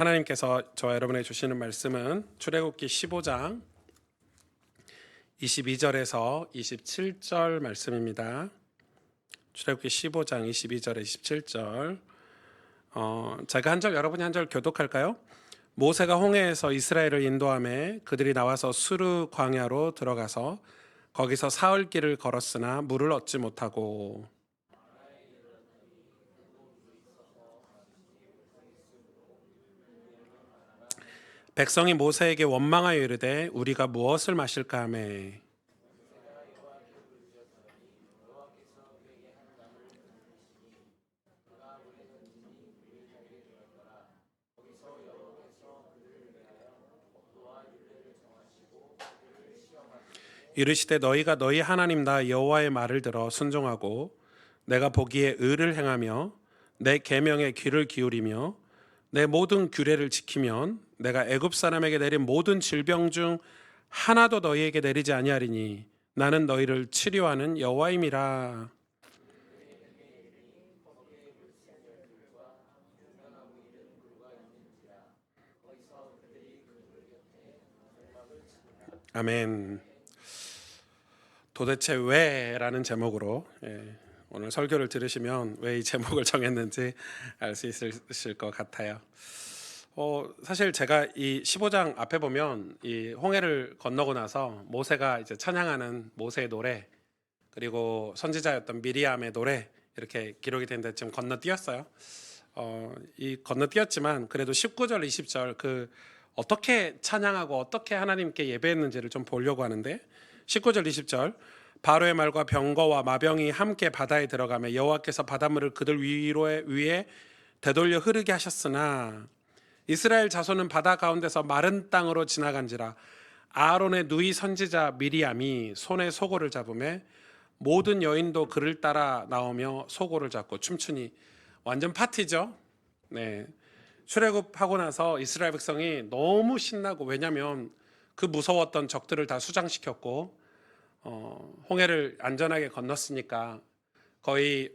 하나님께서 저와 여러분에게 주시는 말씀은 출애굽기 15장 22절에서 27절 말씀입니다. 출애굽기 15장 22절에 27절. 제가 한 절, 여러분이 한 절 교독할까요? 모세가 홍해에서 이스라엘을 인도하매 그들이 나와서 수르 광야로 들어가서 거기서 사흘 길을 걸었으나 물을 얻지 못하고. 백성이 모세에게 원망하여 이르되 우리가 무엇을 마실까 하매. 이르시되 너희가 너희 하나님 나 여호와의 말을 들어 순종하고 내가 보기에 의를 행하며 내 계명에 귀를 기울이며 내 모든 규례를 지키면 내가 애굽 사람에게 내린 모든 질병 중 하나도 너희에게 내리지 아니하리니 나는 너희를 치료하는 여호와임이라. 아멘. 도대체 왜라는 제목으로 오늘 설교를 들으시면 왜 이 제목을 정했는지 알 수 있으실 것 같아요. 사실 제가 이 15장 앞에 보면 이 홍해를 건너고 나서 모세가 이제 찬양하는 모세의 노래, 그리고 선지자였던 미리암의 노래, 이렇게 기록이 되는데 지금 건너뛰었어요. 이 건너뛰었지만 그래도 19절, 20절 그 어떻게 찬양하고 어떻게 하나님께 예배했는지를 좀 보려고 하는데, 19절, 20절. 바로의 말과 병거와 마병이 함께 바다에 들어가며 여호와께서 바닷물을 그들 위에 되돌려 흐르게 하셨으나 이스라엘 자손은 바다 가운데서 마른 땅으로 지나간지라. 아론의 누이 선지자 미리암이 손에 소고를 잡으매 모든 여인도 그를 따라 나오며 소고를 잡고 춤추니. 완전 파티죠. 네. 출애굽하고 나서 이스라엘 백성이 너무 신나고, 왜냐하면 그 무서웠던 적들을 다 수장시켰고 홍해를 안전하게 건넜으니까. 거의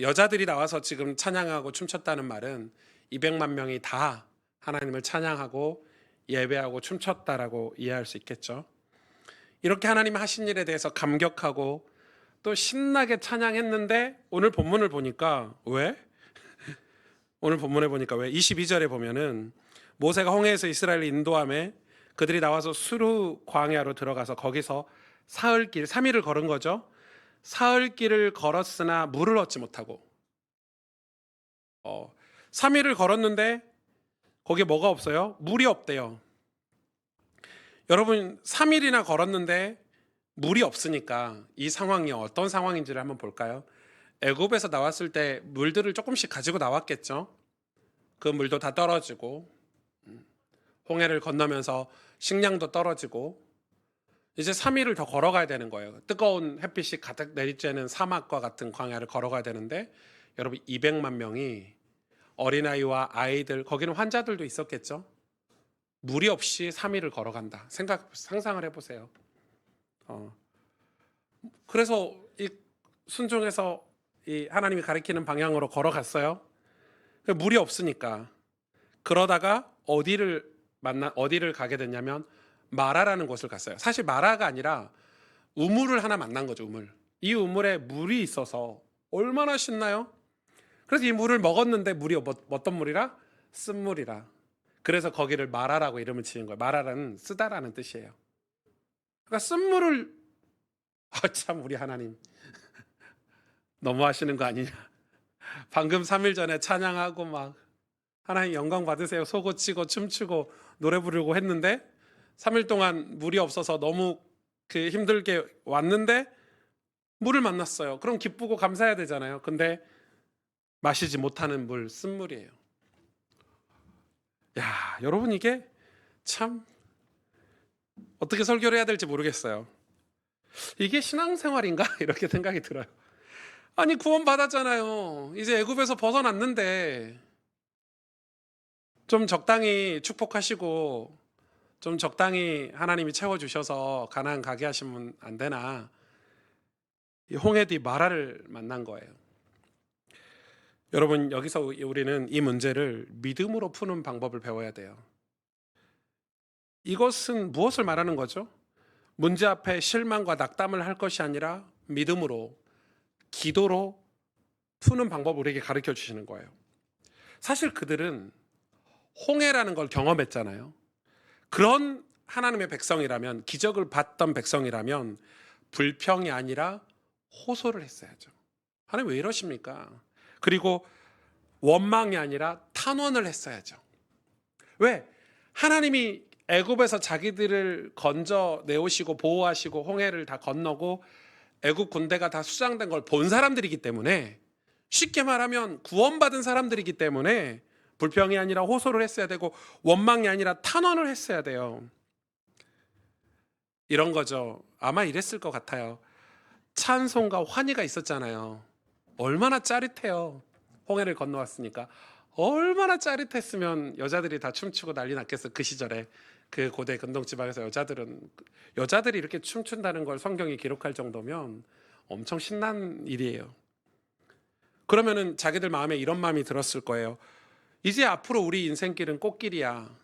여자들이 나와서 지금 찬양하고 춤췄다는 말은 200만 명이 다 하나님을 찬양하고 예배하고 춤췄다라고 이해할 수 있겠죠. 이렇게 하나님 하신 일에 대해서 감격하고 또 신나게 찬양했는데, 오늘 본문을 보니까 왜? 오늘 본문에 보니까 왜? 22절에 보면은 모세가 홍해에서 이스라엘을 인도하며 그들이 나와서 수르 광야로 들어가서 거기서 사흘 길, 3일을 걸은 거죠. 사흘 길을 걸었으나 물을 얻지 못하고. 3일을 걸었는데 거기에 뭐가 없어요? 물이 없대요. 여러분, 3일이나 걸었는데 물이 없으니까 이 상황이 어떤 상황인지를 한번 볼까요? 애굽에서 나왔을 때 물들을 조금씩 가지고 나왔겠죠. 그 물도 다 떨어지고, 홍해를 건너면서 식량도 떨어지고, 이제 3일을 더 걸어가야 되는 거예요. 뜨거운 햇빛이 가득 내리쬐는 사막과 같은 광야를 걸어가야 되는데, 여러분 200만 명이 어린아이와 아이들, 거기는 환자들도 있었겠죠. 물이 없이 3일을 걸어간다. 상상을 해보세요. 그래서 이 순종해서 이 하나님이 가리키는 방향으로 걸어갔어요. 물이 없으니까. 그러다가 어디를 가게 됐냐면 마라라는 곳을 갔어요. 사실 마라가 아니라 우물을 하나 만난 거죠. 이 우물에 물이 있어서 얼마나 신나요? 그래서 이 물을 먹었는데 물이 어떤 물이라? 쓴물이라. 그래서 거기를 마라라고 이름을 지은 거예요. 마라라는 쓰다라는 뜻이에요. 그러니까 쓴물을, 참 우리 하나님 너무 하시는 거 아니냐. 방금 3일 전에 찬양하고 막 하나님 영광 받으세요 소고 치고 춤추고 노래 부르고 했는데, 3일 동안 물이 없어서 너무 힘들게 왔는데 물을 만났어요. 그럼 기쁘고 감사해야 되잖아요. 근데 마시지 못하는 물, 쓴물이에요. 야, 여러분, 이게 참 어떻게 설교를 해야 될지 모르겠어요. 이게 신앙생활인가? 이렇게 생각이 들어요. 아니, 구원 받았잖아요. 이제 애굽에서 벗어났는데 좀 적당히 축복하시고 좀 적당히 하나님이 채워주셔서 가나안 가게 하시면 안 되나? 이 홍해 뒤 마라를 만난 거예요. 여러분, 여기서 우리는 이 문제를 믿음으로 푸는 방법을 배워야 돼요. 이것은 무엇을 말하는 거죠? 문제 앞에 실망과 낙담을 할 것이 아니라 믿음으로, 기도로 푸는 방법을 우리에게 가르쳐 주시는 거예요. 사실 그들은 홍해라는 걸 경험했잖아요. 그런 하나님의 백성이라면, 기적을 봤던 백성이라면 불평이 아니라 호소를 했어야죠. 하나님 왜 이러십니까? 그리고 원망이 아니라 탄원을 했어야죠. 왜? 하나님이 애굽에서 자기들을 건져 내오시고 보호하시고 홍해를 다 건너고 애굽 군대가 다 수장된 걸 본 사람들이기 때문에, 쉽게 말하면 구원받은 사람들이기 때문에 불평이 아니라 호소를 했어야 되고 원망이 아니라 탄원을 했어야 돼요. 이런 거죠. 아마 이랬을 것 같아요. 찬송과 환희가 있었잖아요. 얼마나 짜릿해요. 홍해를 건너왔으니까. 얼마나 짜릿했으면 여자들이 다 춤추고 난리 났겠어. 그 시절에 그 고대 근동지방에서 여자들이 이렇게 춤춘다는 걸 성경이 기록할 정도면 엄청 신난 일이에요. 그러면은 자기들 마음에 이런 마음이 들었을 거예요. 이제 앞으로 우리 인생길은 꽃길이야.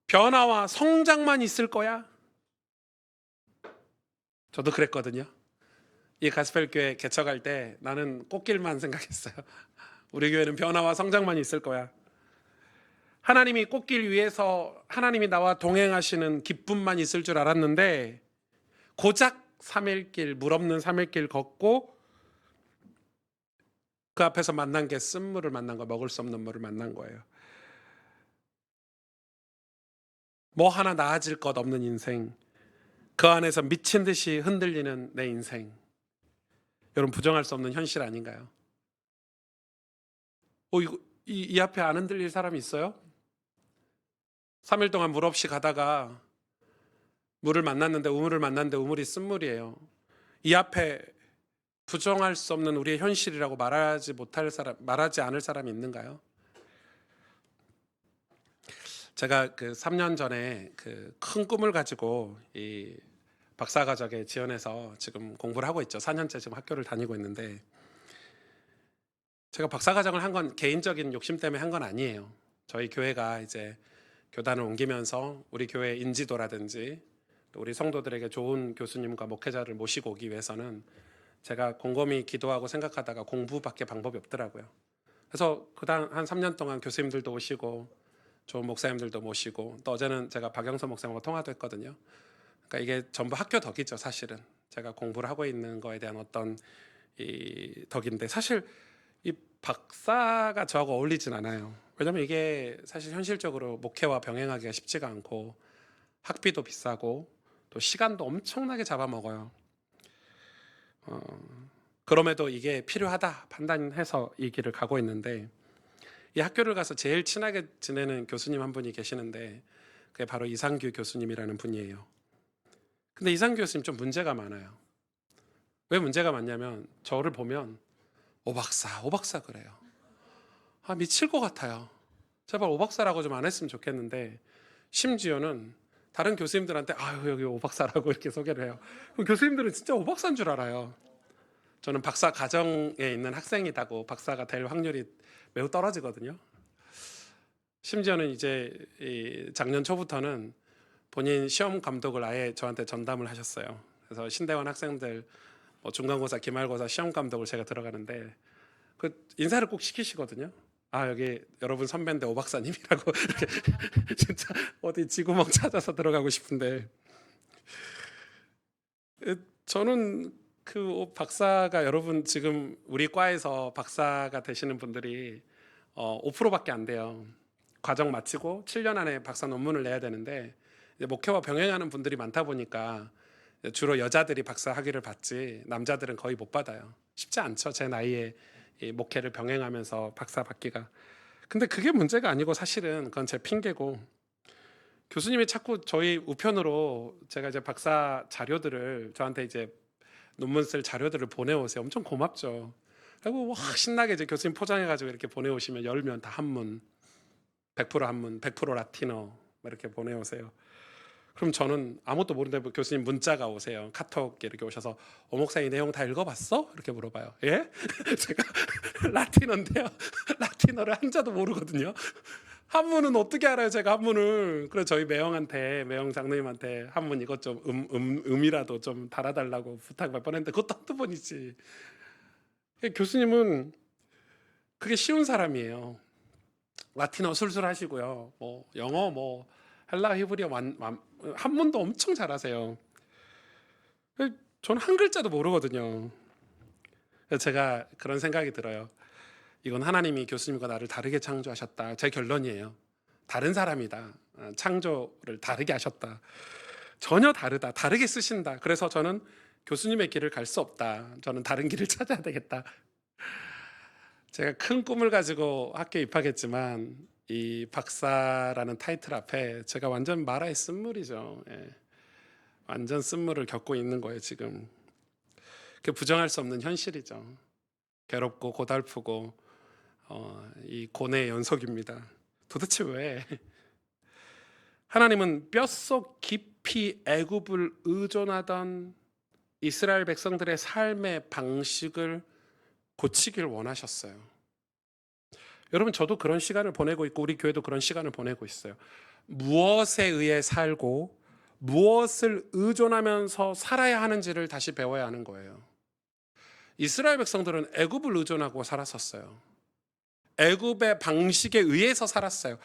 변화와 성장만 있을 거야. 저도 그랬거든요. 이 가스펠 교회 개척할 때 나는 꽃길만 생각했어요. 우리 교회는 변화와 성장만 있을 거야. 하나님이 꽃길 위에서 하나님이 나와 동행하시는 기쁨만 있을 줄 알았는데, 고작 3일길, 물 없는 3일길 걷고 그 앞에서 만난 게 쓴물을 만난 거, 먹을 수 없는 물을 만난 거예요. 뭐 하나 나아질 것 없는 인생, 그 안에서 미친 듯이 흔들리는 내 인생. 여러분, 부정할 수 없는 현실 아닌가요? 이 앞에 안 흔들릴 사람이 있어요? 3일 동안 물 없이 가다가 물을 만났는데, 우물을 만났는데 우물이 쓴물이에요. 이 앞에 부정할 수 없는 우리의 현실이라고 말하지 않을 사람이 있는가요? 제가 그 3년 전에 그 큰 꿈을 가지고 이 박사과정에 지원해서 지금 공부를 하고 있죠. 4년째 지금 학교를 다니고 있는데, 제가 박사과정을 한 건 개인적인 욕심 때문에 한 건 아니에요. 저희 교회가 이제 교단을 옮기면서 우리 교회 인지도라든지 또 우리 성도들에게 좋은 교수님과 목회자를 모시고 오기 위해서는 제가 곰곰이 기도하고 생각하다가 공부밖에 방법이 없더라고요. 그래서 그다음 한 3년 동안 교수님들도 오시고 좋은 목사님들도 모시고, 또 어제는 제가 박영선 목사님과 통화도 했거든요. 그러니까 이게 전부 학교 덕이죠. 사실은 제가 공부를 하고 있는 거에 대한 어떤 이 덕인데, 사실 이 박사가 저하고 어울리진 않아요. 왜냐면 이게 사실 현실적으로 목회와 병행하기가 쉽지가 않고, 학비도 비싸고 또 시간도 엄청나게 잡아먹어요. 그럼에도 이게 필요하다 판단해서 이 길을 가고 있는데, 이 학교를 가서 제일 친하게 지내는 교수님 한 분이 계시는데, 그게 바로 이상규 교수님이라는 분이에요. 근데 이상규 교수님 좀 문제가 많아요. 왜 문제가 많냐면, 저를 보면 오박사 그래요. 미칠 것 같아요. 제발 오박사라고 좀 안 했으면 좋겠는데, 심지어는 다른 교수님들한테 아유 여기 오박사라고 이렇게 소개를 해요. 그럼 교수님들은 진짜 오박사인 줄 알아요. 저는 박사 과정에 있는 학생이다고 박사가 될 확률이 매우 떨어지거든요. 심지어는 이제 작년 초부터는 본인 시험 감독을 아예 저한테 전담을 하셨어요. 그래서 신대원 학생들 중간고사, 기말고사 시험 감독을 제가 들어가는데, 그 인사를 꼭 시키시거든요. 여기 여러분 선배인데 오 박사님이라고 이렇게 진짜 어디 지구멍 찾아서 들어가고 싶은데, 저는 그 박사가, 여러분 지금 우리 과에서 박사가 되시는 분들이 5%밖에 안 돼요. 과정 마치고 7년 안에 박사 논문을 내야 되는데, 이제 목회와 병행하는 분들이 많다 보니까 주로 여자들이 박사 학위를 받지 남자들은 거의 못 받아요. 쉽지 않죠. 제 나이에 이 목회를 병행하면서 박사 받기가. 근데 그게 문제가 아니고, 사실은 그건 제 핑계고, 교수님이 자꾸 저희 우편으로 제가 이제 박사 자료들을, 저한테 이제 논문 쓸 자료들을 보내오세요. 엄청 고맙죠. 그리고 와 신나게 이제 교수님 포장해가지고 이렇게 보내오시면, 열면 다 한문, 100% 한문, 100% 라틴어 이렇게 보내오세요. 그럼 저는 아무것도 모르는데 교수님 문자가 오세요. 카톡 이렇게 오셔서 목사님 내용 다 읽어봤어? 이렇게 물어봐요. 예? 제가 라틴어인데요. 라틴어를 한자도 모르거든요. 한문은 어떻게 알아요? 제가 한문을. 그래서 저희 매영 장로님한테 한문 이것 좀 음이라도 좀 달아달라고 부탁 몇 번 했는데 그것도 한두 번이지. 교수님은 그게 쉬운 사람이에요. 라틴어 술술 하시고요. 뭐 영어 뭐 헬라 히브리어 한문도 엄청 잘하세요. 저는 한 글자도 모르거든요. 그래서 제가 그런 생각이 들어요. 이건 하나님이 교수님과 나를 다르게 창조하셨다. 제 결론이에요. 다른 사람이다. 창조를 다르게 하셨다. 전혀 다르다. 다르게 쓰신다. 그래서 저는 교수님의 길을 갈 수 없다. 저는 다른 길을 찾아야 되겠다. 제가 큰 꿈을 가지고 학교에 입학했지만 이 박사라는 타이틀 앞에 제가 완전 마라의 쓴물이죠. 예. 완전 쓴물을 겪고 있는 거예요, 지금. 그 부정할 수 없는 현실이죠. 괴롭고 고달프고 이 고뇌의 연속입니다. 도대체 왜? 하나님은 뼛속 깊이 애굽을 의존하던 이스라엘 백성들의 삶의 방식을 고치길 원하셨어요. 여러분, 저도 그런 시간을 보내고 있고 우리 교회도 그런 시간을 보내고 있어요. 무엇에 의해 살고 무엇을 의존하면서 살아야 하는지를 다시 배워야 하는 거예요. 이스라엘 백성들은 애굽을 의존하고 살았었어요. 애굽의 방식에 의해서 살았어요.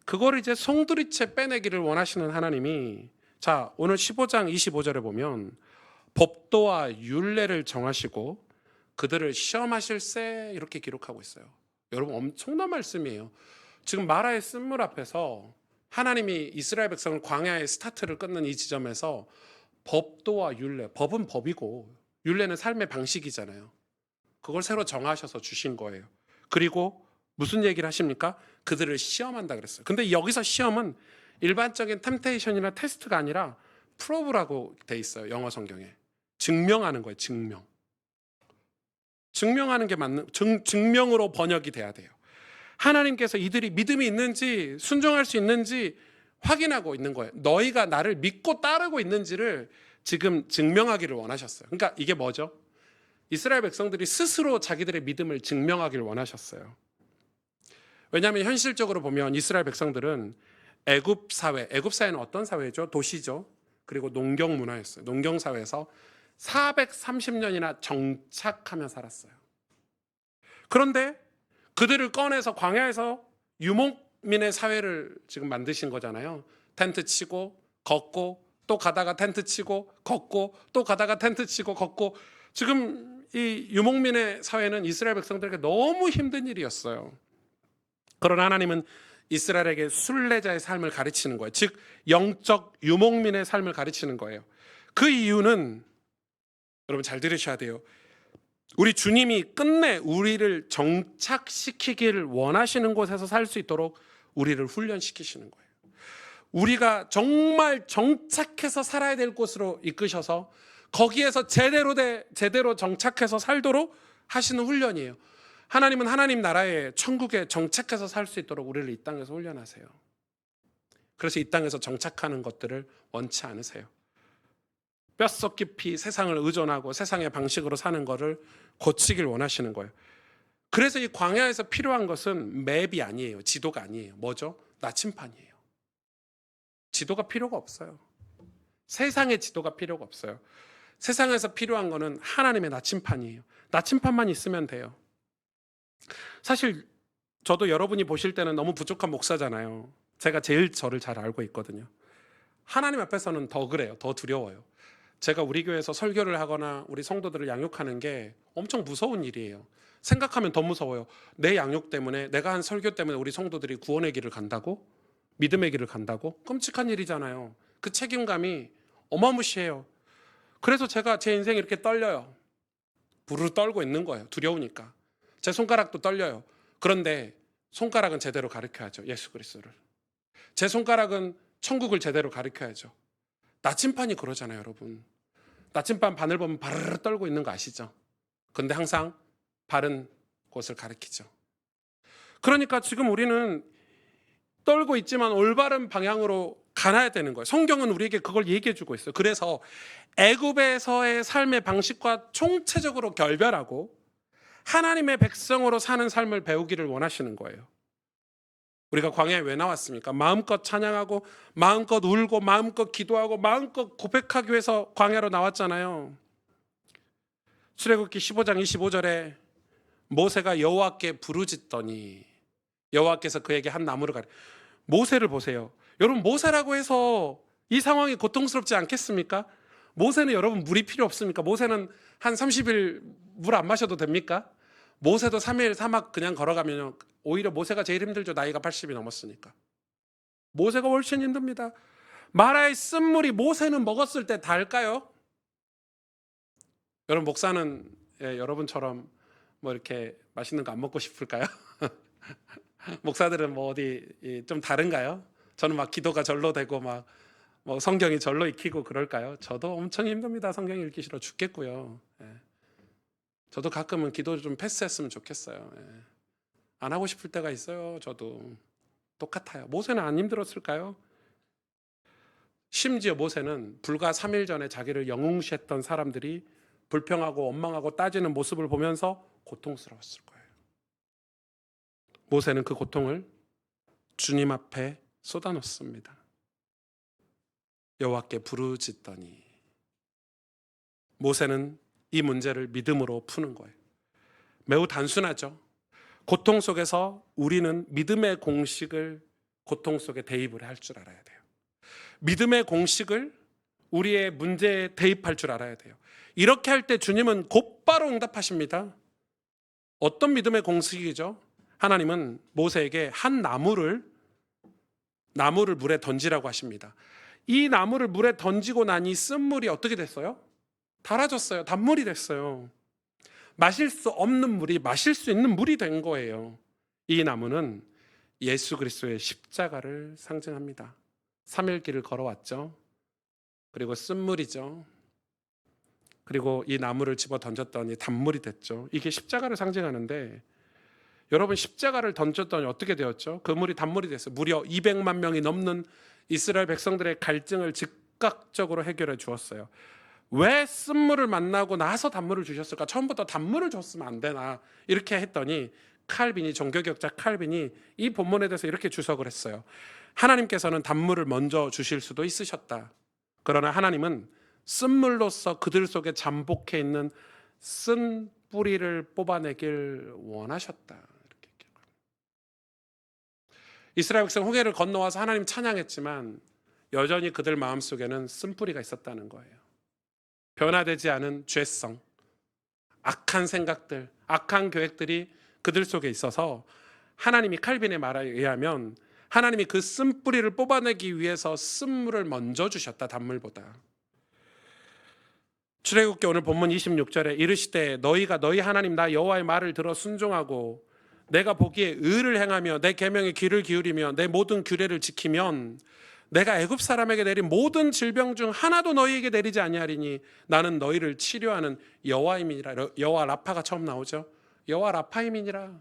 그걸 이제 송두리째 빼내기를 원하시는 하나님이, 자, 오늘 15장 25절에 보면 법도와 율례를 정하시고 그들을 시험하실세 이렇게 기록하고 있어요. 여러분, 엄청난 말씀이에요. 지금 마라의 쓴물 앞에서 하나님이 이스라엘 백성을 광야의 스타트를 끊는 이 지점에서 법도와 율례, 법은 법이고 율례는 삶의 방식이잖아요. 그걸 새로 정하셔서 주신 거예요. 그리고 무슨 얘기를 하십니까? 그들을 시험한다 그랬어요. 근데 여기서 시험은 일반적인 템테이션이나 테스트가 아니라 프로브라고 돼 있어요. 영어 성경에. 증명하는 거예요. 증명하는 게 맞는, 증명으로 번역이 돼야 돼요. 하나님께서 이들이 믿음이 있는지 순종할 수 있는지 확인하고 있는 거예요. 너희가 나를 믿고 따르고 있는지를 지금 증명하기를 원하셨어요. 그러니까 이게 뭐죠? 이스라엘 백성들이 스스로 자기들의 믿음을 증명하기를 원하셨어요. 왜냐하면 현실적으로 보면 이스라엘 백성들은 애굽 사회는 어떤 사회죠? 도시죠. 그리고 농경 문화였어요. 농경 사회에서 430년이나 정착하며 살았어요. 그런데 그들을 꺼내서 광야에서 유목민의 사회를 지금 만드신 거잖아요. 텐트 치고 걷고 또 가다가 텐트 치고 걷고 또 가다가 텐트 치고 걷고. 지금 이 유목민의 사회는 이스라엘 백성들에게 너무 힘든 일이었어요. 그러나 하나님은 이스라엘에게 순례자의 삶을 가르치는 거예요. 즉 영적 유목민의 삶을 가르치는 거예요. 그 이유는 여러분 잘 들으셔야 돼요. 우리 주님이 끝내 우리를 정착시키기를 원하시는 곳에서 살 수 있도록 우리를 훈련시키시는 거예요. 우리가 정말 정착해서 살아야 될 곳으로 이끄셔서 거기에서 제대로 정착해서 살도록 하시는 훈련이에요. 하나님은 하나님 나라의 천국에 정착해서 살 수 있도록 우리를 이 땅에서 훈련하세요. 그래서 이 땅에서 정착하는 것들을 원치 않으세요. 뼛속 깊이 세상을 의존하고 세상의 방식으로 사는 것을 고치길 원하시는 거예요. 그래서 이 광야에서 필요한 것은 맵이 아니에요. 지도가 아니에요. 뭐죠? 나침판이에요. 지도가 필요가 없어요. 세상의 지도가 필요가 없어요. 세상에서 필요한 거는 하나님의 나침판이에요. 나침판만 있으면 돼요. 사실 저도 여러분이 보실 때는 너무 부족한 목사잖아요. 제가 제일 저를 잘 알고 있거든요. 하나님 앞에서는 더 그래요. 더 두려워요. 제가 우리 교회에서 설교를 하거나 우리 성도들을 양육하는 게 엄청 무서운 일이에요. 생각하면 더 무서워요. 내 양육 때문에, 내가 한 설교 때문에 우리 성도들이 구원의 길을 간다고? 믿음의 길을 간다고? 끔찍한 일이잖아요. 그 책임감이 어마무시해요. 그래서 제가 제 인생이 이렇게 떨려요. 부르르 떨고 있는 거예요. 두려우니까. 제 손가락도 떨려요. 그런데 손가락은 제대로 가르쳐야죠. 예수 그리스도를. 제 손가락은 천국을 제대로 가르쳐야죠. 나침판이 그러잖아요, 여러분. 나침반 바늘 보면 바르르 떨고 있는 거 아시죠? 근데 항상 바른 곳을 가리키죠. 그러니까 지금 우리는 떨고 있지만 올바른 방향으로 가나야 되는 거예요. 성경은 우리에게 그걸 얘기해 주고 있어요. 그래서 애굽에서의 삶의 방식과 총체적으로 결별하고 하나님의 백성으로 사는 삶을 배우기를 원하시는 거예요. 우리가 광야에 왜 나왔습니까? 마음껏 찬양하고 마음껏 울고 마음껏 기도하고 마음껏 고백하기 위해서 광야로 나왔잖아요. 출애굽기 15장 25절에 모세가 여호와께 부르짖더니 여호와께서 그에게 한 나무를 가리. 모세를 보세요. 여러분, 모세라고 해서 이 상황이 고통스럽지 않겠습니까? 모세는 여러분 물이 필요 없습니까? 모세는 한 30일 물 안 마셔도 됩니까? 모세도 3일 사막 그냥 걸어가면 오히려 모세가 제일 힘들죠. 나이가 80이 넘었으니까. 모세가 훨씬 힘듭니다. 마라의 쓴물이 모세는 먹었을 때 달까요? 여러분, 목사는 여러분처럼 뭐 이렇게 맛있는 거 안 먹고 싶을까요? 목사들은 뭐 어디 좀 다른가요? 저는 막 기도가 절로 되고 막 뭐 성경이 절로 익히고 그럴까요? 저도 엄청 힘듭니다. 성경 읽기 싫어 죽겠고요. 저도 가끔은 기도 좀 패스했으면 좋겠어요. 안 하고 싶을 때가 있어요. 저도 똑같아요. 모세는 안 힘들었을까요? 심지어 모세는 불과 3일 전에 자기를 영웅시했던 사람들이 불평하고 원망하고 따지는 모습을 보면서 고통스러웠을 거예요. 모세는 그 고통을 주님 앞에 쏟아놓습니다. 여호와께 부르짖더니 모세는 이 문제를 믿음으로 푸는 거예요. 매우 단순하죠. 고통 속에서 우리는 믿음의 공식을 고통 속에 대입을 할 줄 알아야 돼요. 믿음의 공식을 우리의 문제에 대입할 줄 알아야 돼요. 이렇게 할 때 주님은 곧바로 응답하십니다. 어떤 믿음의 공식이죠? 하나님은 모세에게 한 나무를 물에 던지라고 하십니다. 이 나무를 물에 던지고 나니 쓴물이 어떻게 됐어요? 달아졌어요. 단물이 됐어요. 마실 수 없는 물이 마실 수 있는 물이 된 거예요. 이 나무는 예수 그리스도의 십자가를 상징합니다. 3일 길을 걸어왔죠. 그리고 쓴물이죠. 그리고 이 나무를 집어 던졌더니 단물이 됐죠. 이게 십자가를 상징하는데 여러분, 십자가를 던졌더니 어떻게 되었죠? 그 물이 단물이 됐어요. 무려 200만 명이 넘는 이스라엘 백성들의 갈증을 즉각적으로 해결해 주었어요. 왜 쓴물을 만나고 나서 단물을 주셨을까? 처음부터 단물을 줬으면 안 되나? 이렇게 했더니 칼빈이, 종교개혁자 칼빈이 이 본문에 대해서 이렇게 주석을 했어요. 하나님께서는 단물을 먼저 주실 수도 있으셨다. 그러나 하나님은 쓴물로서 그들 속에 잠복해 있는 쓴 뿌리를 뽑아내길 원하셨다. 이렇게 기록합니다. 이스라엘 백성 홍해를 건너와서 하나님 찬양했지만 여전히 그들 마음속에는 쓴뿌리가 있었다는 거예요. 변화되지 않은 죄성, 악한 생각들, 악한 계획들이 그들 속에 있어서 하나님이 칼빈의 말에 의하면 하나님이 그 쓴뿌리를 뽑아내기 위해서 쓴물을 먼저 주셨다, 단물보다. 출애굽기 오늘 본문 26절에 이르시되 너희가 너희 하나님 나 여호와의 말을 들어 순종하고 내가 보기에 의를 행하며 내 계명에 귀를 기울이며 내 모든 규례를 지키면 내가 애굽 사람에게 내린 모든 질병 중 하나도 너희에게 내리지 아니하리니 나는 너희를 치료하는 여호와임이니라. 여호와 라파가 처음 나오죠. 여호와 라파임이니라.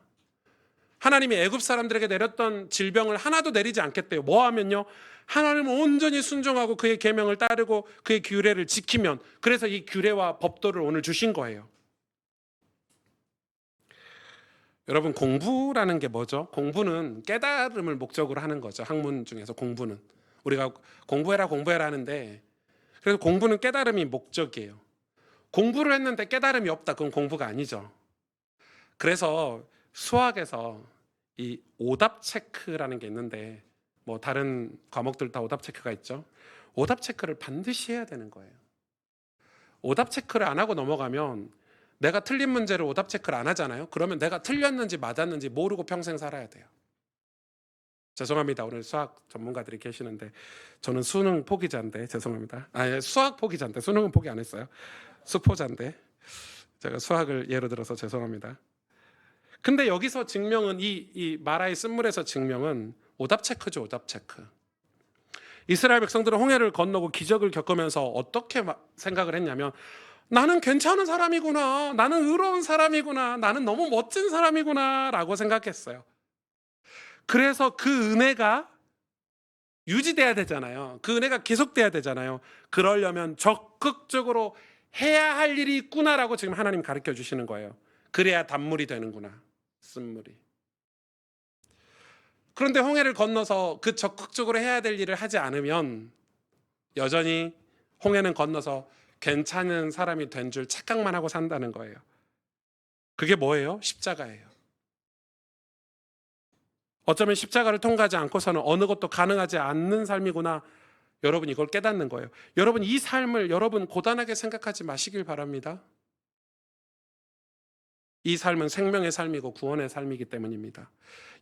하나님이 애굽 사람들에게 내렸던 질병을 하나도 내리지 않겠대요. 뭐 하면요? 하나님을 온전히 순종하고 그의 계명을 따르고 그의 규례를 지키면, 그래서 이 규례와 법도를 오늘 주신 거예요. 여러분, 공부라는 게 뭐죠? 공부는 깨달음을 목적으로 하는 거죠. 학문 중에서 공부는 우리가 공부해라 하는데, 그래서 공부는 깨달음이 목적이에요. 공부를 했는데 깨달음이 없다, 그건 공부가 아니죠. 그래서 수학에서 이 오답 체크라는 게 있는데, 뭐 다른 과목들 다 오답 체크가 있죠. 오답 체크를 반드시 해야 되는 거예요. 오답 체크를 안 하고 넘어가면, 내가 틀린 문제를 오답 체크를 안 하잖아요. 그러면 내가 틀렸는지 맞았는지 모르고 평생 살아야 돼요. 죄송합니다. 오늘 수학 전문가들이 계시는데 저는 수능 포기자인데 죄송합니다. 수학 포기자인데 수능은 포기 안 했어요. 수포자인데 제가 수학을 예로 들어서 죄송합니다. 근데 여기서 증명은 이 마라의 쓴물에서 증명은 오답 체크죠. 오답 체크. 이스라엘 백성들은 홍해를 건너고 기적을 겪으면서 어떻게 생각을 했냐면, 나는 괜찮은 사람이구나, 나는 의로운 사람이구나, 나는 너무 멋진 사람이구나 라고 생각했어요. 그래서 그 은혜가 유지돼야 되잖아요. 그 은혜가 계속돼야 되잖아요. 그러려면 적극적으로 해야 할 일이 있구나라고 지금 하나님 가르쳐 주시는 거예요. 그래야 단물이 되는구나. 쓴물이. 그런데 홍해를 건너서 그 적극적으로 해야 될 일을 하지 않으면 여전히 홍해는 건너서 괜찮은 사람이 된 줄 착각만 하고 산다는 거예요. 그게 뭐예요? 십자가예요. 어쩌면 십자가를 통과하지 않고서는 어느 것도 가능하지 않는 삶이구나. 여러분 이걸 깨닫는 거예요. 여러분 이 삶을 여러분 고단하게 생각하지 마시길 바랍니다. 이 삶은 생명의 삶이고 구원의 삶이기 때문입니다.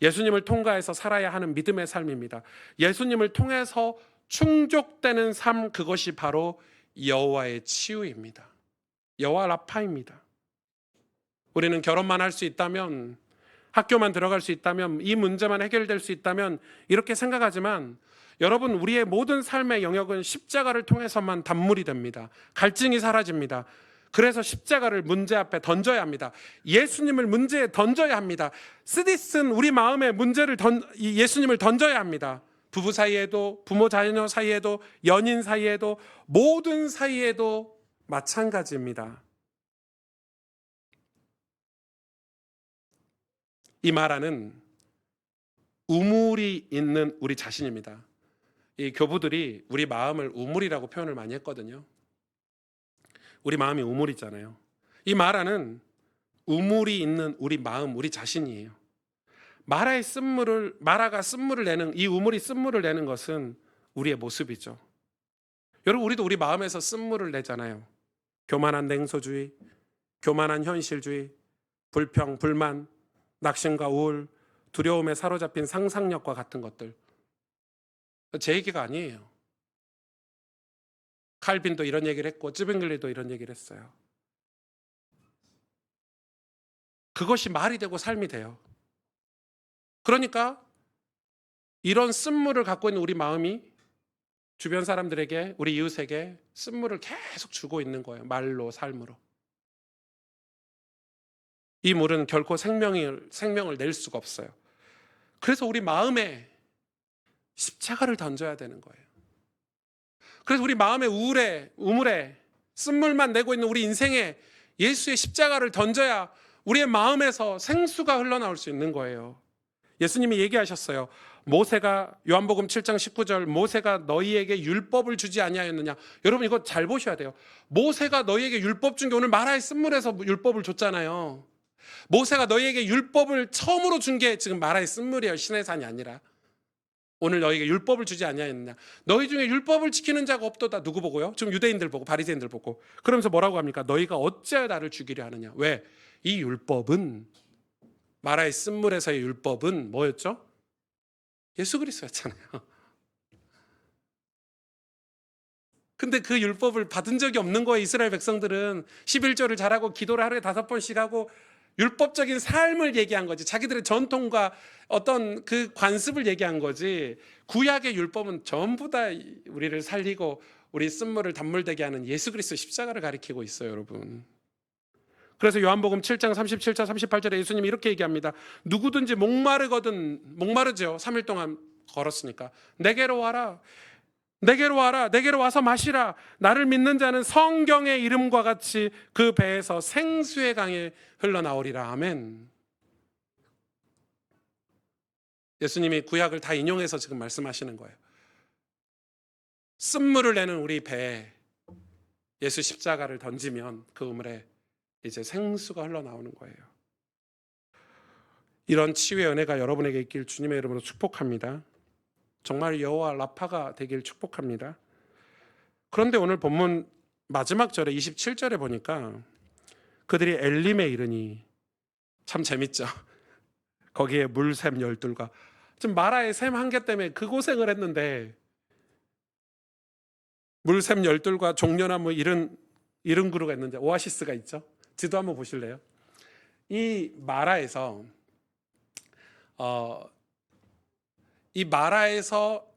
예수님을 통과해서 살아야 하는 믿음의 삶입니다. 예수님을 통해서 충족되는 삶, 그것이 바로 여호와의 치유입니다. 여호와 라파입니다. 우리는 결혼만 할 수 있다면, 학교만 들어갈 수 있다면, 이 문제만 해결될 수 있다면 이렇게 생각하지만 여러분, 우리의 모든 삶의 영역은 십자가를 통해서만 단물이 됩니다. 갈증이 사라집니다. 그래서 십자가를 문제 앞에 던져야 합니다. 예수님을 문제에 던져야 합니다. 쓰디쓴 우리 마음의 문제를 예수님을 던져야 합니다. 부부 사이에도, 부모 자녀 사이에도, 연인 사이에도, 모든 사이에도 마찬가지입니다. 이 마라는 우물이 있는 우리 자신입니다. 이 교부들이 우리 마음을 우물이라고 표현을 많이 했거든요. 우리 마음이 우물이잖아요. 이 마라는 우물이 있는 우리 마음, 우리 자신이에요. 마라가 쓴물을 내는, 이 우물이 쓴물을 내는 것은 우리의 모습이죠. 여러분, 우리도 우리 마음에서 쓴물을 내잖아요. 교만한 냉소주의, 교만한 현실주의, 불평, 불만, 낙심과 우울, 두려움에 사로잡힌 상상력과 같은 것들. 제 얘기가 아니에요. 칼빈도 이런 얘기를 했고 쯔빙글리도 이런 얘기를 했어요. 그것이 말이 되고 삶이 돼요. 그러니까 이런 쓴물을 갖고 있는 우리 마음이 주변 사람들에게, 우리 이웃에게 쓴물을 계속 주고 있는 거예요. 말로, 삶으로. 이 물은 결코 생명을 낼 수가 없어요. 그래서 우리 마음에 십자가를 던져야 되는 거예요. 그래서 우리 마음의 우물에 쓴물만 내고 있는 우리 인생에 예수의 십자가를 던져야 우리의 마음에서 생수가 흘러나올 수 있는 거예요. 예수님이 얘기하셨어요. 모세가, 요한복음 7장 19절, 모세가 너희에게 율법을 주지 아니하였느냐. 여러분 이거 잘 보셔야 돼요. 모세가 너희에게 율법 준 게 오늘 마라의 쓴물에서 율법을 줬잖아요. 모세가 너희에게 율법을 처음으로 준 게 지금 마라의 쓴물이에요. 시내산이 아니라. 오늘 너희에게 율법을 주지 아니하였느냐. 너희 중에 율법을 지키는 자가 없도다. 누구 보고요? 지금 유대인들 보고, 바리새인들 보고. 그러면서 뭐라고 합니까? 너희가 어찌하여 나를 죽이려 하느냐. 왜? 이 율법은, 마라의 쓴물에서의 율법은 뭐였죠? 예수 그리스도였잖아요. 근데 그 율법을 받은 적이 없는 거예요. 이스라엘 백성들은 11조를 잘하고 기도를 하루에 5번씩 하고 율법적인 삶을 얘기한 거지. 자기들의 전통과 어떤 그 관습을 얘기한 거지. 구약의 율법은 전부 다 우리를 살리고 우리 쓴물을 단물되게 하는 예수 그리스도 십자가를 가리키고 있어요, 여러분. 그래서 요한복음 7장 37절 38절에 예수님이 이렇게 얘기합니다. 누구든지 목마르죠. 3일 동안 걸었으니까. 내게로 와라. 내게로 와라. 내게로 와서 마시라. 나를 믿는 자는 성경의 이름과 같이 그 배에서 생수의 강이 흘러나오리라. 아멘. 예수님이 구약을 다 인용해서 지금 말씀하시는 거예요. 쓴물을 내는 우리 배에 예수 십자가를 던지면 그 우물에 이제 생수가 흘러나오는 거예요. 이런 치유의 은혜가 여러분에게 있길 주님의 이름으로 축복합니다. 정말 여호와 라파가 되길 축복합니다. 그런데 오늘 본문 마지막 절에 27절에 보니까 그들이 엘림에 이르니, 참 재밌죠. 거기에 물샘 12과, 지금 마라의 샘 한 개 때문에 그 고생을 했는데 물샘 12과 종려나무 이른 그루가 있는데 오아시스가 있죠. 지도 한번 보실래요? 이 마라에서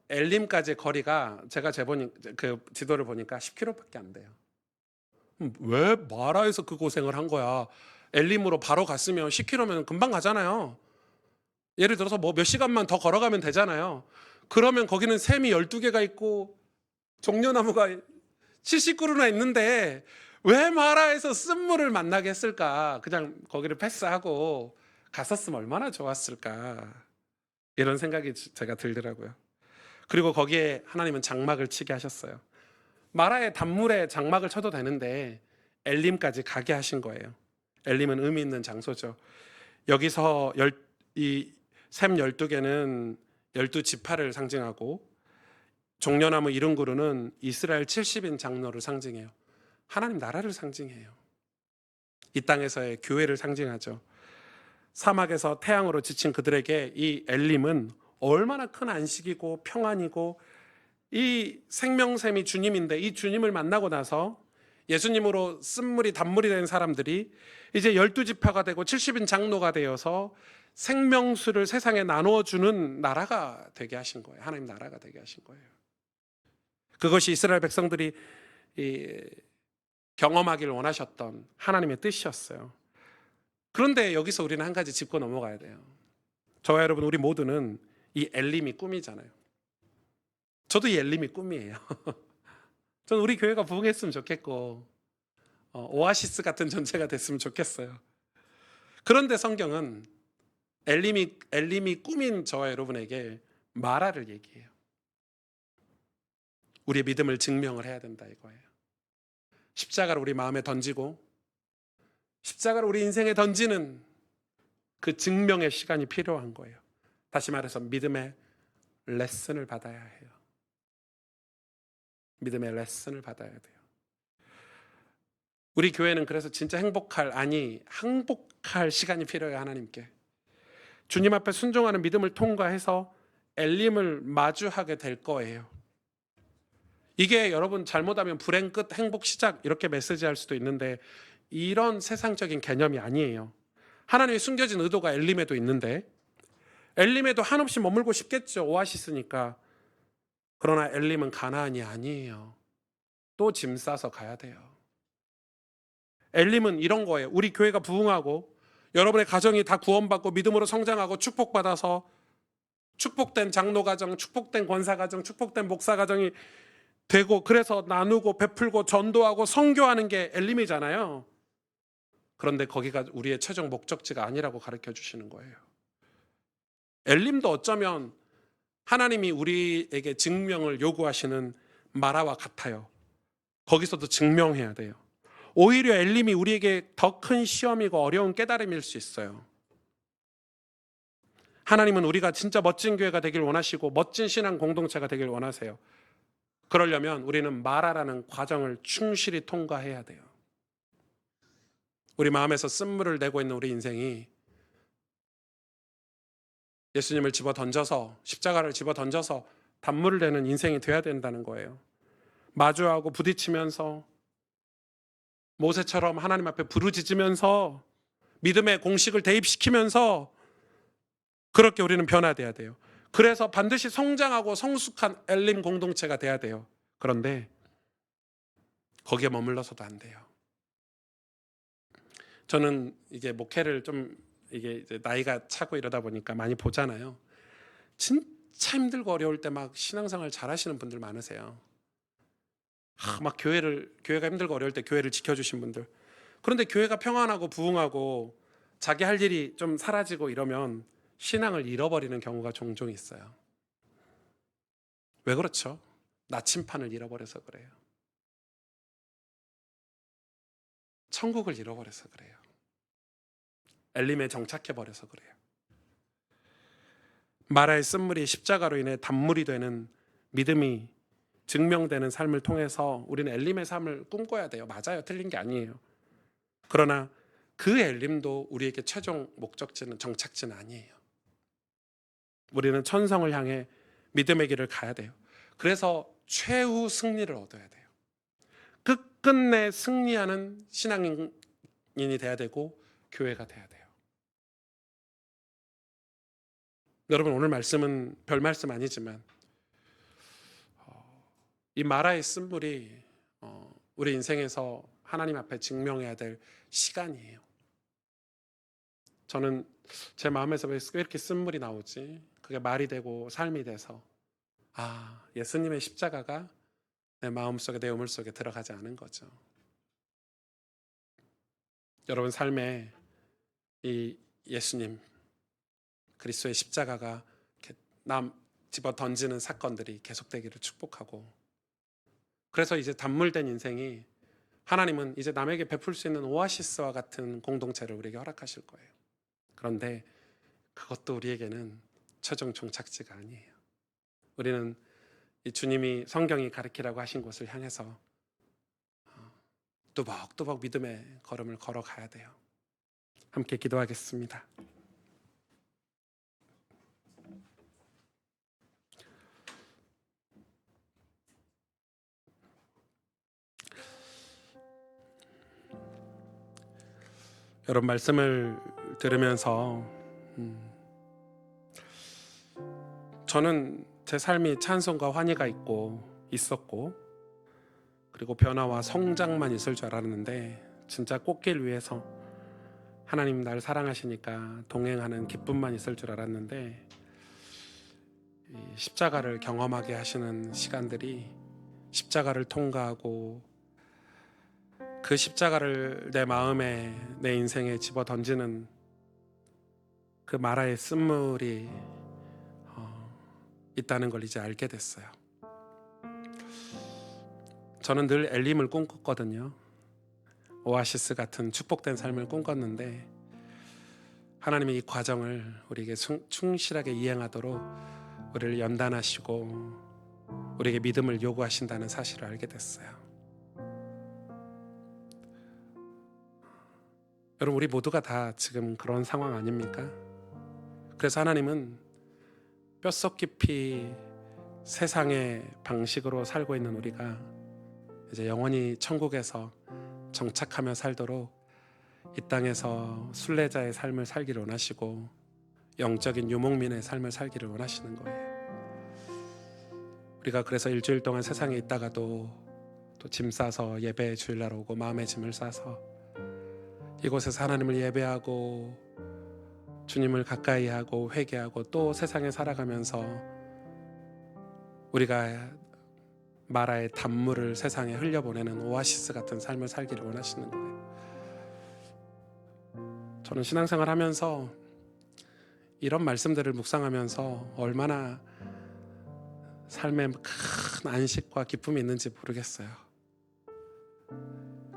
엘림까지의 거리가 제가 재보니 그 지도를 보니까 10km밖에 안 돼요. 왜 마라에서 그 고생을 한 거야? 엘림으로 바로 갔으면 10km면 금방 가잖아요. 예를 들어서 뭐 몇 시간만 더 걸어가면 되잖아요. 그러면 거기는 샘이 12개가 있고 종려나무가 70그루나 있는데 왜 마라에서 쓴물을 만나게 했을까? 그냥 거기를 패스하고 갔었으면 얼마나 좋았을까? 이런 생각이 제가 들더라고요. 그리고 거기에 하나님은 장막을 치게 하셨어요. 마라의 단물에 장막을 쳐도 되는데 엘림까지 가게 하신 거예요. 엘림은 의미 있는 장소죠. 여기서 이샘 12개는 12지파를 상징하고 종려나무 70그루는 이스라엘 70인 장로를 상징해요. 하나님 나라를 상징해요. 이 땅에서의 교회를 상징하죠. 사막에서 태양으로 지친 그들에게 이 엘림은 얼마나 큰 안식이고 평안이고, 이 생명샘이 주님인데 이 주님을 만나고 나서 예수님으로 쓴물이 단물이 된 사람들이 이제 12지파가 되고 70인 장로가 되어서 생명수를 세상에 나누어 주는 나라가 되게 하신 거예요. 하나님 나라가 되게 하신 거예요. 그것이 이스라엘 백성들이 경험하기를 원하셨던 하나님의 뜻이었어요. 그런데 여기서 우리는 한 가지 짚고 넘어가야 돼요. 저와 여러분, 우리 모두는 이 엘림이 꿈이잖아요. 저도 이 엘림이 꿈이에요. 저는 우리 교회가 부흥했으면 좋겠고 오아시스 같은 존재가 됐으면 좋겠어요. 그런데 성경은 엘림이 꿈인 저와 여러분에게 마라를 얘기해요. 우리의 믿음을 증명을 해야 된다 이거예요. 십자가를 우리 마음에 던지고 십자가를 우리 인생에 던지는 그 증명의 시간이 필요한 거예요. 다시 말해서 믿음의 레슨을 받아야 해요. 믿음의 레슨을 받아야 돼요. 우리 교회는 그래서 진짜 항복할 시간이 필요해요. 하나님께 주님 앞에 순종하는 믿음을 통과해서 엘림을 마주하게 될 거예요. 이게 여러분 잘못하면 불행 끝 행복 시작 이렇게 메시지할 수도 있는데 이런 세상적인 개념이 아니에요. 하나님의 숨겨진 의도가 엘림에도 있는데, 엘림에도 한없이 머물고 싶겠죠. 오아시스니까. 그러나 엘림은 가나안이 아니에요. 또 짐 싸서 가야 돼요. 엘림은 이런 거예요. 우리 교회가 부흥하고 여러분의 가정이 다 구원받고 믿음으로 성장하고 축복받아서 축복된 장로 가정, 축복된 권사 가정, 축복된 목사 가정이 되고, 그래서 나누고 베풀고 전도하고 선교하는 게 엘림이잖아요. 그런데 거기가 우리의 최종 목적지가 아니라고 가르쳐 주시는 거예요. 엘림도 어쩌면 하나님이 우리에게 증명을 요구하시는 마라와 같아요. 거기서도 증명해야 돼요. 오히려 엘림이 우리에게 더 큰 시험이고 어려운 깨달음일 수 있어요. 하나님은 우리가 진짜 멋진 교회가 되길 원하시고 멋진 신앙 공동체가 되길 원하세요. 그러려면 우리는 마라라는 과정을 충실히 통과해야 돼요. 우리 마음에서 쓴물을 내고 있는 우리 인생이 예수님을 집어 던져서, 십자가를 집어 던져서 단물을 내는 인생이 돼야 된다는 거예요. 마주하고 부딪히면서 모세처럼 하나님 앞에 부르짖으면서 믿음의 공식을 대입시키면서 그렇게 우리는 변화돼야 돼요. 그래서 반드시 성장하고 성숙한 엘림 공동체가 돼야 돼요. 그런데 거기에 머물러서도 안 돼요. 저는 이게 목회를 좀 이제 나이가 차고 이러다 보니까 많이 보잖아요. 진짜 힘들고 어려울 때 막 신앙생활 잘하시는 분들 많으세요. 막 교회가 힘들고 어려울 때 교회를 지켜주신 분들. 그런데 교회가 평안하고 부흥하고 자기 할 일이 좀 사라지고 이러면 신앙을 잃어버리는 경우가 종종 있어요. 왜 그렇죠? 나침판을 잃어버려서 그래요. 천국을 잃어버려서 그래요. 엘림에 정착해버려서 그래요. 마라의 쓴물이 십자가로 인해 단물이 되는 믿음이 증명되는 삶을 통해서 우리는 엘림의 삶을 꿈꿔야 돼요. 맞아요. 틀린 게 아니에요. 그러나 그 엘림도 우리에게 최종 목적지는 정착지는 아니에요. 우리는 천성을 향해 믿음의 길을 가야 돼요. 그래서 최후 승리를 얻어야 돼요. 끝끝내 승리하는 신앙인이 돼야 되고 교회가 돼야 돼요. 여러분, 오늘 말씀은 별 말씀 아니지만 이 마라의 쓴물이 우리 인생에서 하나님 앞에 증명해야 될 시간이에요. 저는 제 마음에서 왜 이렇게 쓴물이 나오지? 그게 말이 되고 삶이 돼서 예수님의 십자가가 내 마음속에, 내 우물 속에 들어가지 않은 거죠. 여러분 삶에 이 예수님 그리스도의 십자가가 이렇게 집어 던지는 사건들이 계속되기를 축복하고, 그래서 이제 단물된 인생이, 하나님은 이제 남에게 베풀 수 있는 오아시스와 같은 공동체를 우리에게 허락하실 거예요. 그런데 그것도 우리에게는 최종 종착지가 아니에요. 우리는 이 주님이 성경이 가르치라고 하신 곳을 향해서 뚜벅뚜벅 믿음의 걸음을 걸어가야 돼요. 함께 기도하겠습니다. 여러분 말씀을 들으면서 저는 제 삶이 찬송과 환희가 있었고, 그리고 변화와 성장만 있을 줄 알았는데, 진짜 꽃길 위에서 하나님 날 사랑하시니까 동행하는 기쁨만 있을 줄 알았는데, 이 십자가를 경험하게 하시는 시간들이, 십자가를 통과하고 그 십자가를 내 마음에, 내 인생에 집어 던지는 그 마라의 쓴물이 있다는 걸 이제 알게 됐어요. 저는 늘 엘림을 꿈꿨거든요. 오아시스 같은 축복된 삶을 꿈꿨는데, 하나님이 이 과정을 우리에게 충실하게 이행하도록 우리를 연단하시고 우리에게 믿음을 요구하신다는 사실을 알게 됐어요. 여러분 우리 모두가 다 지금 그런 상황 아닙니까? 그래서 하나님은 뼛속 깊이 세상의 방식으로 살고 있는 우리가 이제 영원히 천국에서 정착하며 살도록 이 땅에서 순례자의 삶을 살기를 원하시고, 영적인 유목민의 삶을 살기를 원하시는 거예요. 우리가 그래서 일주일 동안 세상에 있다가도 또 짐 싸서 예배 주일날 오고, 마음의 짐을 싸서 이곳에서 하나님을 예배하고 주님을 가까이 하고 회개하고, 또 세상에 살아가면서 우리가 마라의 단물을 세상에 흘려보내는 오아시스 같은 삶을 살기를 원하시는 거예요. 저는 신앙생활 하면서 이런 말씀들을 묵상하면서 얼마나 삶에 큰 안식과 기쁨이 있는지 모르겠어요.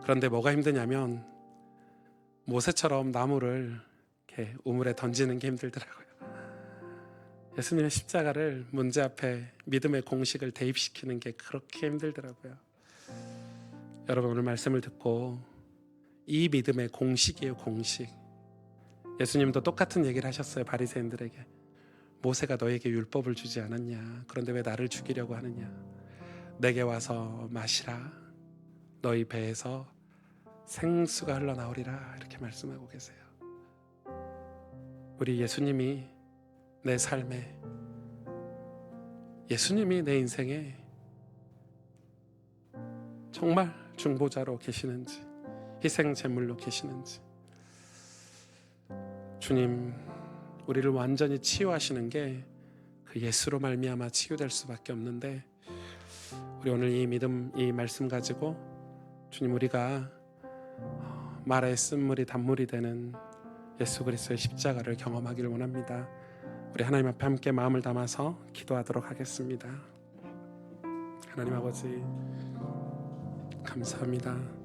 그런데 뭐가 힘드냐면, 모세처럼 나무를 이렇게 우물에 던지는 게 힘들더라고요. 예수님의 십자가를 문제 앞에 믿음의 공식을 대입시키는 게 그렇게 힘들더라고요. 여러분 오늘 말씀을 듣고 이 믿음의 공식이에요, 공식. 예수님도 똑같은 얘기를 하셨어요. 바리새인들에게. 모세가 너에게 율법을 주지 않았냐? 그런데 왜 나를 죽이려고 하느냐? 내게 와서 마시라. 너희 배에서 생수가 흘러나오리라. 이렇게 말씀하고 계세요. 우리 예수님이 내 삶에, 예수님이 내 인생에 정말 중보자로 계시는지, 희생 제물로 계시는지, 주님 우리를 완전히 치유하시는 게 그 예수로 말미암아 치유될 수밖에 없는데, 우리 오늘 이 믿음, 이 말씀 가지고 주님 우리가 마라의 쓴물이 단물이 되는 예수 그리스도의 십자가를 경험하기를 원합니다. 우리 하나님 앞에 함께 마음을 담아서 기도하도록 하겠습니다. 하나님 아버지 감사합니다.